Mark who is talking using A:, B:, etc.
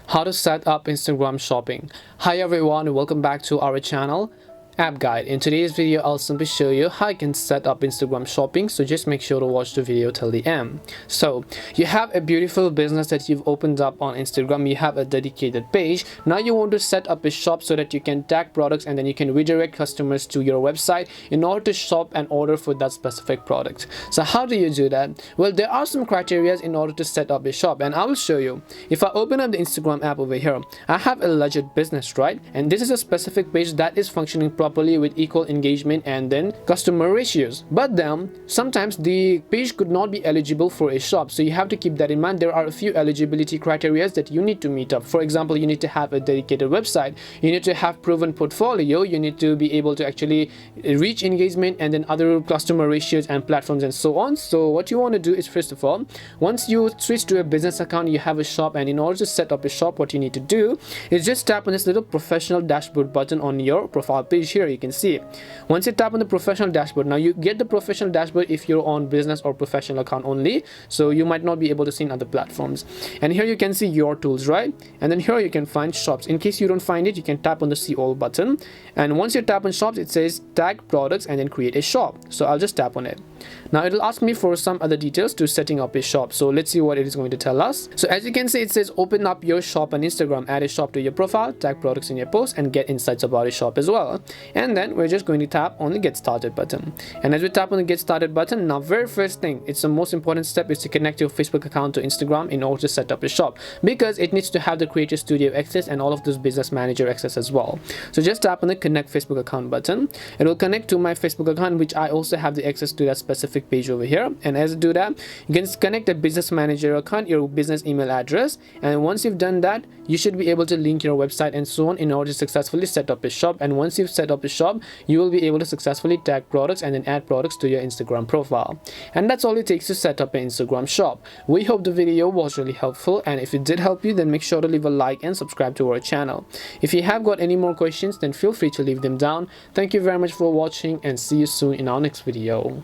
A: How to set up Instagram shopping. Hi everyone, welcome back to our channel App Guide. In today's video I'll simply show you how you can set up Instagram shopping, so just make sure to watch the video till the end. So you have a beautiful business that you've opened up on Instagram, you have a dedicated page. Now you want to set up a shop so that you can tag products and then you can redirect customers to your website in order to shop and order for that specific product. So how do you do that? Well, there are some criteria in order to set up a shop, and I will show you. If I open up the Instagram app over here, I have a legit business, right? And this is a specific page that is functioning properly with equal engagement and then customer ratios. But then sometimes the page could not be eligible for a shop, so you have to keep that in mind. There are a few eligibility criteria that you need to meet up. For example, you need to have a dedicated website, you need to have proven portfolio, you need to be able to actually reach engagement and then other customer ratios and platforms and so on. So what you want to do is, first of all, once you switch to a business account, you have a shop, and in order to set up a shop, what you need to do is just tap on this little professional dashboard button on your profile page. Here you can see it. Once you tap on the professional dashboard, now you get the professional dashboard if you're on business or professional account only, so you might not be able to see in other platforms. And here you can see your tools, right? And then here you can find shops. In case you don't find it, you can tap on the see all button, and once you tap on shops, it says tag products and then create a shop. So I'll just tap on it. Now it'll ask me for some other details to setting up a shop, so let's see what it is going to tell us. So as you can see, it says open up your shop on Instagram, add a shop to your profile, tag products in your post, and get insights about a shop as well. And then we're just going to tap on the get started button, and as we tap on the get started button, now very first thing, it's the most important step, is to connect your Facebook account to Instagram in order to set up a shop, because it needs to have the Creator Studio access and all of those business manager access as well. So just tap on the connect Facebook account button. It will connect to my Facebook account, which I also have the access to that specific page over here. And as you do that, you can connect a business manager account, your business email address, and once you've done that, you should be able to link your website and so on in order to successfully set up a shop. And once you've set up a shop, you will be able to successfully tag products and then add products to your Instagram profile. And that's all it takes to set up an Instagram shop. We hope the video was really helpful, and if it did help you, then make sure to leave a like and subscribe to our channel. If you have got any more questions, then feel free to leave them down. Thank you very much for watching, and see you soon in our next video.